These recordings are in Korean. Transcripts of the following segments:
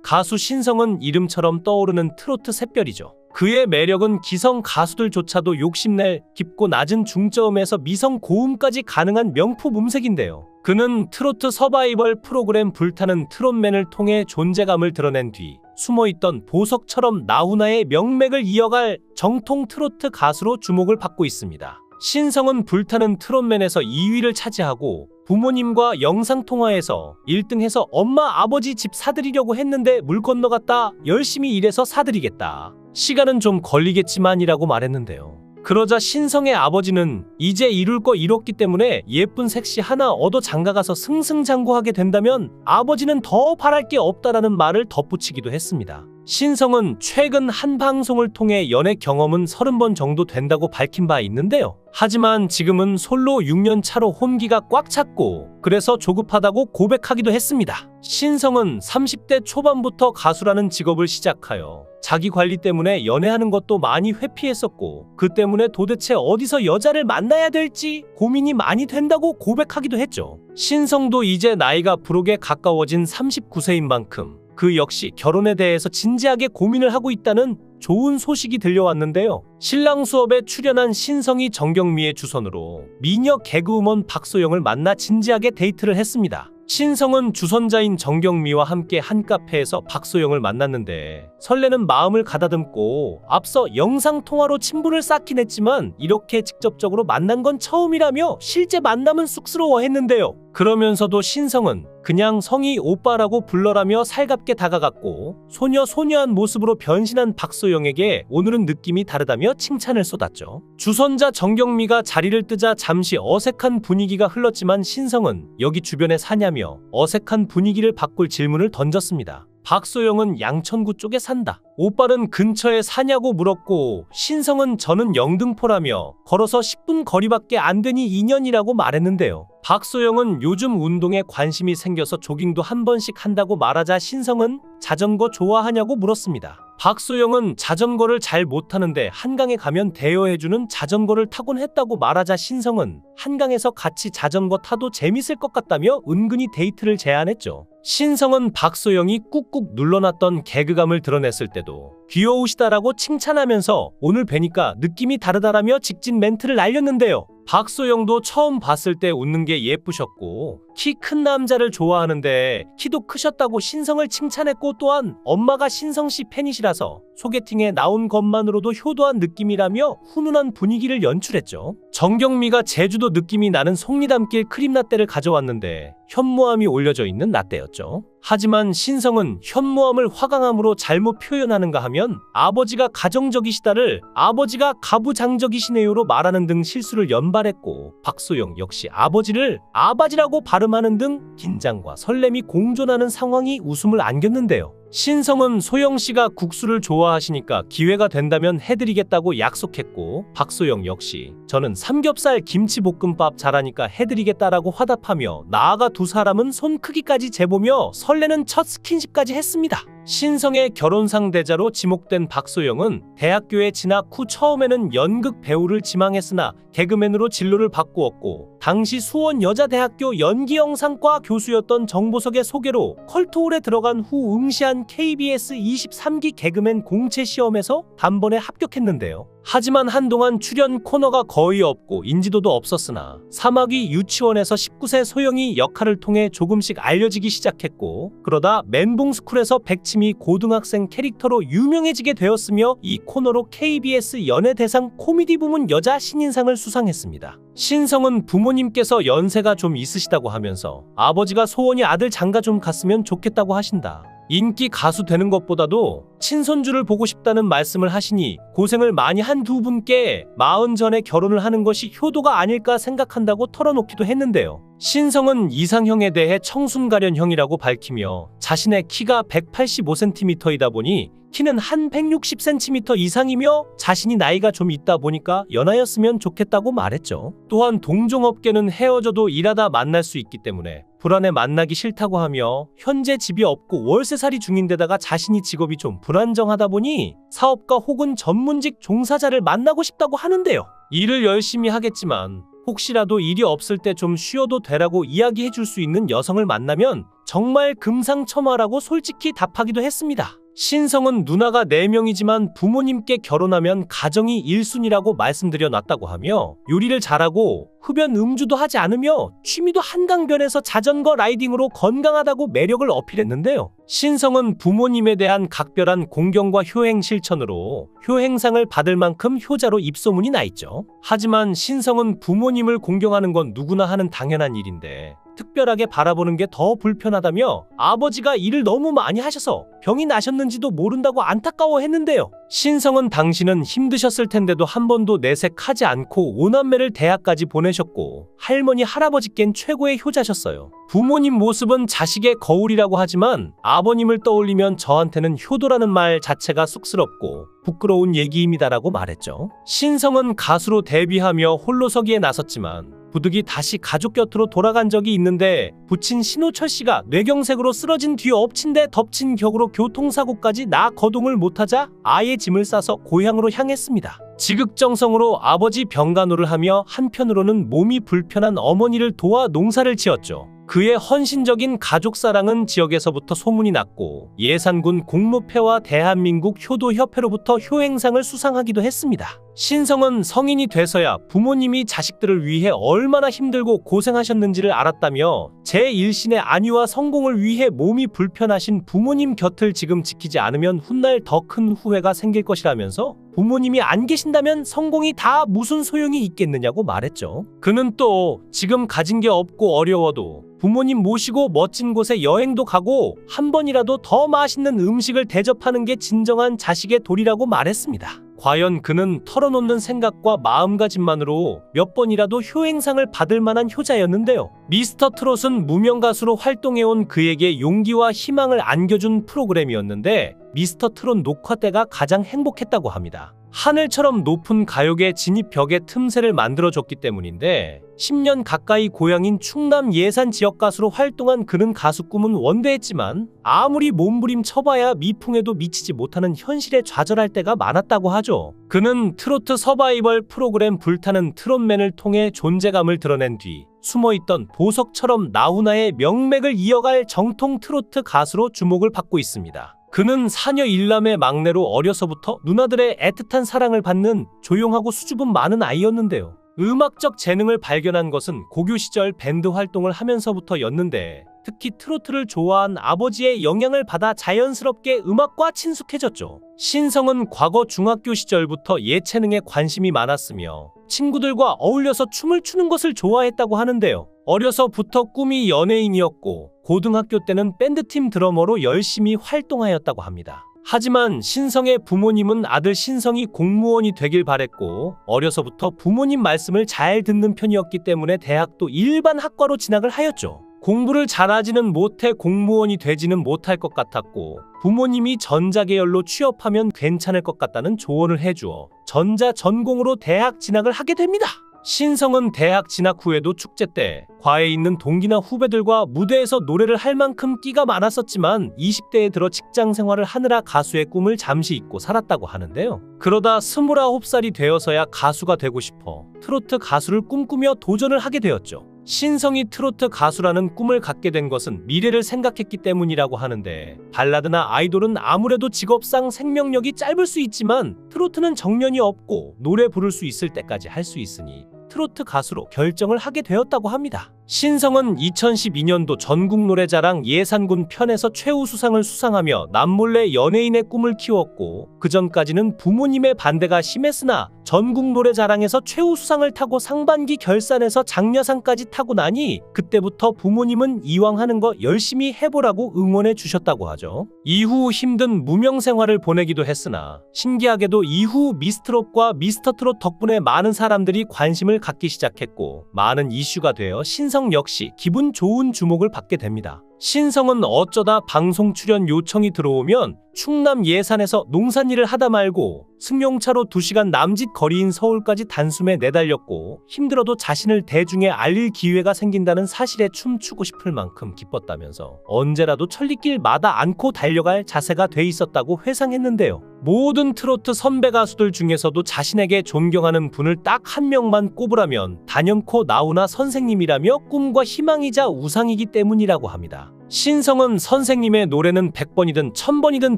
가수 신성은 이름처럼 떠오르는 트로트 샛별이죠. 그의 매력은 기성 가수들조차도 욕심낼 깊고 낮은 중저음에서 미성 고음까지 가능한 명품 음색인데요. 그는 트로트 서바이벌 프로그램 불타는 트롯맨을 통해 존재감을 드러낸 뒤 숨어있던 보석처럼 나훈아의 명맥을 이어갈 정통 트로트 가수로 주목을 받고 있습니다. 신성은 불타는 트롯맨에서 2위를 차지하고 부모님과 영상통화에서 1등해서 엄마 아버지 집 사드리려고 했는데 물 건너갔다. 열심히 일해서 사드리겠다. 시간은 좀 걸리겠지만이라고 말했는데요. 그러자 신성의 아버지는 이제 이룰 거 이뤘기 때문에 예쁜 색시 하나 얻어 장가가서 승승장구하게 된다면 아버지는 더 바랄 게 없다라는 말을 덧붙이기도 했습니다. 신성은 최근 한 방송을 통해 연애 경험은 30번 정도 된다고 밝힌 바 있는데요. 하지만 지금은 솔로 6년 차로 혼기가 꽉 찼고 그래서 조급하다고 고백하기도 했습니다. 신성은 30대 초반부터 가수라는 직업을 시작하여 자기 관리 때문에 연애하는 것도 많이 회피했었고 그 때문에 도대체 어디서 여자를 만나야 될지 고민이 많이 된다고 고백하기도 했죠. 신성도 이제 나이가 부록에 가까워진 39세인 만큼 그 역시 결혼에 대해서 진지하게 고민을 하고 있다는 좋은 소식이 들려왔는데요. 신랑 수업에 출연한 신성이 정경미의 주선으로 미녀 개그우먼 박소영을 만나 진지하게 데이트를 했습니다. 신성은 주선자인 정경미와 함께 한 카페에서 박소영을 만났는데 설레는 마음을 가다듬고 앞서 영상통화로 친분을 쌓긴 했지만 이렇게 직접적으로 만난 건 처음이라며 실제 만남은 쑥스러워했는데요. 그러면서도 신성은 그냥 성희 오빠라고 불러라며 살갑게 다가갔고 소녀소녀한 모습으로 변신한 박소영에게 오늘은 느낌이 다르다며 칭찬을 쏟았죠. 주선자 정경미가 자리를 뜨자 잠시 어색한 분위기가 흘렀지만 신성은 여기 주변에 사냐며 어색한 분위기를 바꿀 질문을 던졌습니다. 박소영은 양천구 쪽에 산다. 오빠는 근처에 사냐고 물었고 신성은 저는 영등포라며 걸어서 10분 거리밖에 안 되니 인연이라고 말했는데요. 박소영은 요즘 운동에 관심이 생겨서 조깅도 한 번씩 한다고 말하자 신성은 자전거 좋아하냐고 물었습니다. 박소영은 자전거를 잘 못하는데 한강에 가면 대여해주는 자전거를 타곤 했다고 말하자 신성은 한강에서 같이 자전거 타도 재밌을 것 같다며 은근히 데이트를 제안했죠. 신성은 박소영이 꾹꾹 눌러놨던 개그감을 드러냈을 때도 귀여우시다라고 칭찬하면서 오늘 뵈니까 느낌이 다르다라며 직진 멘트를 날렸는데요. 박소영도 처음 봤을 때 웃는 게 예쁘셨고 키 큰 남자를 좋아하는데 키도 크셨다고 신성을 칭찬했고 또한 엄마가 신성씨 팬이시라서 소개팅에 나온 것만으로도 효도한 느낌이라며 훈훈한 분위기를 연출했죠. 정경미가 제주도 느낌이 나는 속리담길 크림라떼를 가져왔는데 현무암이 올려져 있는 라떼였죠. 하지만 신성은 현무암을 화강암으로 잘못 표현하는가 하면 아버지가 가정적이시다를 아버지가 가부장적이시네요로 말하는 등 실수를 연발했고 박소영 역시 아버지를 아바지라고 발음하는 등 긴장과 설렘이 공존하는 상황이 웃음을 안겼는데요. 신성은 소영씨가 국수를 좋아하시니까 기회가 된다면 해드리겠다고 약속했고 박소영 역시 저는 삼겹살 김치볶음밥 잘하니까 해드리겠다라고 화답하며 나아가 두 사람은 손 크기까지 재보며 설레는 첫 스킨십까지 했습니다. 신성의 결혼 상대자로 지목된 박소영은 대학교에 진학 후 처음에는 연극 배우를 지망했으나 개그맨으로 진로를 바꾸었고 당시 수원여자대학교 연기영상과 교수였던 정보석의 소개로 컬투홀에 들어간 후 응시한 KBS 23기 개그맨 공채 시험에서 단번에 합격했는데요. 하지만 한동안 출연 코너가 거의 없고 인지도도 없었으나 사마귀 유치원에서 19세 소영이 역할을 통해 조금씩 알려지기 시작했고 그러다 멘붕스쿨에서 백치미 고등학생 캐릭터로 유명해지게 되었으며 이 코너로 KBS 연예대상 코미디 부문 여자 신인상을 수상했습니다. 신성은 부모님께서 연세가 좀 있으시다고 하면서 아버지가 소원이 아들 장가 좀 갔으면 좋겠다고 하신다. 인기 가수 되는 것보다도 친손주를 보고 싶다는 말씀을 하시니 고생을 많이 한 두 분께 40 전에 결혼을 하는 것이 효도가 아닐까 생각한다고 털어놓기도 했는데요. 신성은 이상형에 대해 청순가련형이라고 밝히며 자신의 키가 185cm이다 보니 키는 한 160cm 이상이며 자신이 나이가 좀 있다 보니까 연하였으면 좋겠다고 말했죠. 또한 동종업계는 헤어져도 일하다 만날 수 있기 때문에 불안해 만나기 싫다고 하며 현재 집이 없고 월세살이 중인데다가 자신이 직업이 좀 불안정하다 보니 사업가 혹은 전문직 종사자를 만나고 싶다고 하는데요. 일을 열심히 하겠지만 혹시라도 일이 없을 때 좀 쉬어도 되라고 이야기해 줄 수 있는 여성을 만나면 정말 금상첨화라고 솔직히 답하기도 했습니다. 신성은 누나가 4명이지만 부모님께 결혼하면 가정이 1순위라고 말씀드려 놨다고 하며 요리를 잘하고 흡연 음주도 하지 않으며 취미도 한강변에서 자전거 라이딩으로 건강하다고 매력을 어필했는데요. 신성은 부모님에 대한 각별한 공경과 효행 실천으로 효행상을 받을 만큼 효자로 입소문이 나 있죠. 하지만 신성은 부모님을 공경하는 건 누구나 하는 당연한 일인데 특별하게 바라보는 게 더 불편하다며 아버지가 일을 너무 많이 하셔서 병이 나셨는지도 모른다고 안타까워했는데요. 신성은 당신은 힘드셨을 텐데도 한 번도 내색하지 않고 5남매를 대학까지 보내셨고 할머니 할아버지께는 최고의 효자셨어요. 부모님 모습은 자식의 거울이라고 하지만 아버님을 떠올리면 저한테는 효도라는 말 자체가 쑥스럽고 부끄러운 얘기입니다라고 말했죠. 신성은 가수로 데뷔하며 홀로서기에 나섰지만 부득이 다시 가족 곁으로 돌아간 적이 있는데 부친 신호철 씨가 뇌경색으로 쓰러진 뒤 엎친 데 덮친 격으로 교통사고까지 나 거동을 못하자 아예 짐을 싸서 고향으로 향했습니다. 지극정성으로 아버지 병간호를 하며 한편으로는 몸이 불편한 어머니를 도와 농사를 지었죠. 그의 헌신적인 가족사랑은 지역에서부터 소문이 났고 예산군 공무패와 대한민국 효도협회로부터 효행상을 수상하기도 했습니다. 신성은 성인이 돼서야 부모님이 자식들을 위해 얼마나 힘들고 고생하셨는지를 알았다며 제1신의 안위와 성공을 위해 몸이 불편하신 부모님 곁을 지금 지키지 않으면 훗날 더 큰 후회가 생길 것이라면서 부모님이 안 계신다면 성공이 다 무슨 소용이 있겠느냐고 말했죠. 그는 또 지금 가진 게 없고 어려워도 부모님 모시고 멋진 곳에 여행도 가고 한 번이라도 더 맛있는 음식을 대접하는 게 진정한 자식의 도리라고 말했습니다. 과연 그는 털어놓는 생각과 마음가짐만으로 몇 번이라도 효행상을 받을 만한 효자였는데요. 미스터 트롯은 무명 가수로 활동해온 그에게 용기와 희망을 안겨준 프로그램이었는데 미스터 트롯 녹화 때가 가장 행복했다고 합니다. 하늘처럼 높은 가요계 진입 벽의 틈새를 만들어줬기 때문인데 10년 가까이 고향인 충남 예산 지역 가수로 활동한 그는 가수 꿈은 원대했지만 아무리 몸부림 쳐봐야 미풍에도 미치지 못하는 현실에 좌절할 때가 많았다고 하죠. 그는 트로트 서바이벌 프로그램 불타는 트롯맨을 통해 존재감을 드러낸 뒤 숨어있던 보석처럼 나훈아의 명맥을 이어갈 정통 트로트 가수로 주목을 받고 있습니다. 그는 사녀 1남의 막내로 어려서부터 누나들의 애틋한 사랑을 받는 조용하고 수줍음 많은 아이였는데요. 음악적 재능을 발견한 것은 고교 시절 밴드 활동을 하면서부터였는데 특히 트로트를 좋아한 아버지의 영향을 받아 자연스럽게 음악과 친숙해졌죠. 신성은 과거 중학교 시절부터 예체능에 관심이 많았으며 친구들과 어울려서 춤을 추는 것을 좋아했다고 하는데요. 어려서부터 꿈이 연예인이었고 고등학교 때는 밴드팀 드러머로 열심히 활동하였다고 합니다. 하지만 신성의 부모님은 아들 신성이 공무원이 되길 바랬고 어려서부터 부모님 말씀을 잘 듣는 편이었기 때문에 대학도 일반 학과로 진학을 하였죠. 공부를 잘하지는 못해 공무원이 되지는 못할 것 같았고 부모님이 전자계열로 취업하면 괜찮을 것 같다는 조언을 해주어 전자 전공으로 대학 진학을 하게 됩니다. 신성은 대학 진학 후에도 축제 때 과에 있는 동기나 후배들과 무대에서 노래를 할 만큼 끼가 많았었지만 20대에 들어 직장 생활을 하느라 가수의 꿈을 잠시 잊고 살았다고 하는데요. 그러다 29살이 되어서야 가수가 되고 싶어 트로트 가수를 꿈꾸며 도전을 하게 되었죠. 신성이 트로트 가수라는 꿈을 갖게 된 것은 미래를 생각했기 때문이라고 하는데 발라드나 아이돌은 아무래도 직업상 생명력이 짧을 수 있지만 트로트는 정년이 없고 노래 부를 수 있을 때까지 할 수 있으니 트로트 가수로 결정을 하게 되었다고 합니다. 신성은 2012년도 전국노래자랑 예산군 편에서 최우수상을 수상하며 남몰래 연예인의 꿈을 키웠고 그전까지는 부모님의 반대가 심했으나 전국노래자랑에서 최우수상을 타고 상반기 결산에서 장려상까지 타고 나니 그때부터 부모님은 이왕 하는 거 열심히 해보라고 응원해 주셨다고 하죠. 이후 힘든 무명 생활을 보내기도 했으나 신기하게도 이후 미스트롯과 미스터트롯 덕분에 많은 사람들이 관심을 갖기 시작했고 많은 이슈가 되어 신성 역시 기분 좋은 주목을 받게 됩니다. 신성은 어쩌다 방송 출연 요청이 들어오면 충남 예산에서 농산일을 하다 말고 승용차로 2시간 남짓 거리인 서울까지 단숨에 내달렸고 힘들어도 자신을 대중에 알릴 기회가 생긴다는 사실에 춤추고 싶을 만큼 기뻤다면서 언제라도 천리길마다 않고 달려갈 자세가 돼 있었다고 회상했는데요. 모든 트로트 선배 가수들 중에서도 자신에게 존경하는 분을 딱 한 명만 꼽으라면 단연코 나훈아 선생님이라며 꿈과 희망이자 우상이기 때문이라고 합니다. 신성은 선생님의 노래는 100번이든 1000번이든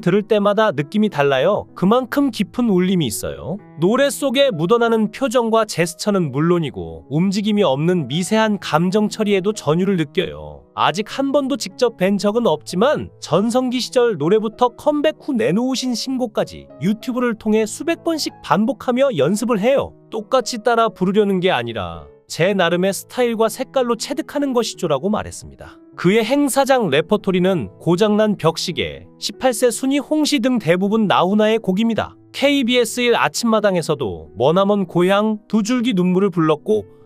들을 때마다 느낌이 달라요. 그만큼 깊은 울림이 있어요. 노래 속에 묻어나는 표정과 제스처는 물론이고 움직임이 없는 미세한 감정 처리에도 전율을 느껴요. 아직 한 번도 직접 뵌 적은 없지만 전성기 시절 노래부터 컴백 후 내놓으신 신곡까지 유튜브를 통해 수백 번씩 반복하며 연습을 해요. 똑같이 따라 부르려는 게 아니라 제 나름의 스타일과 색깔로 체득하는 것이죠라고 말했습니다. 그의 행사장 레퍼토리는 고장난 벽시계, 18세 순위 홍시 등 대부분 나훈아의 곡입니다. KBS 1 아침마당에서도 머나먼 고향, 두 줄기 눈물을 불렀고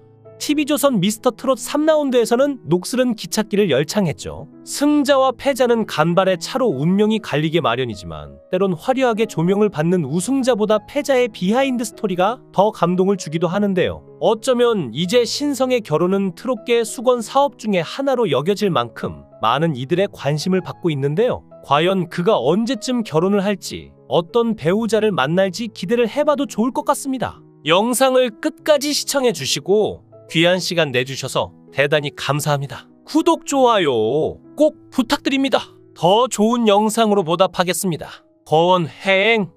TV조선 미스터 트롯 3라운드에서는 녹슬은 기찻길을 열창했죠. 승자와 패자는 간발의 차로 운명이 갈리게 마련이지만 때론 화려하게 조명을 받는 우승자보다 패자의 비하인드 스토리가 더 감동을 주기도 하는데요. 어쩌면 이제 신성의 결혼은 트롯계의 수건 사업 중에 하나로 여겨질 만큼 많은 이들의 관심을 받고 있는데요. 과연 그가 언제쯤 결혼을 할지, 어떤 배우자를 만날지 기대를 해봐도 좋을 것 같습니다. 영상을 끝까지 시청해 주시고 귀한 시간 내주셔서 대단히 감사합니다. 구독, 좋아요 꼭 부탁드립니다. 더 좋은 영상으로 보답하겠습니다. 거원행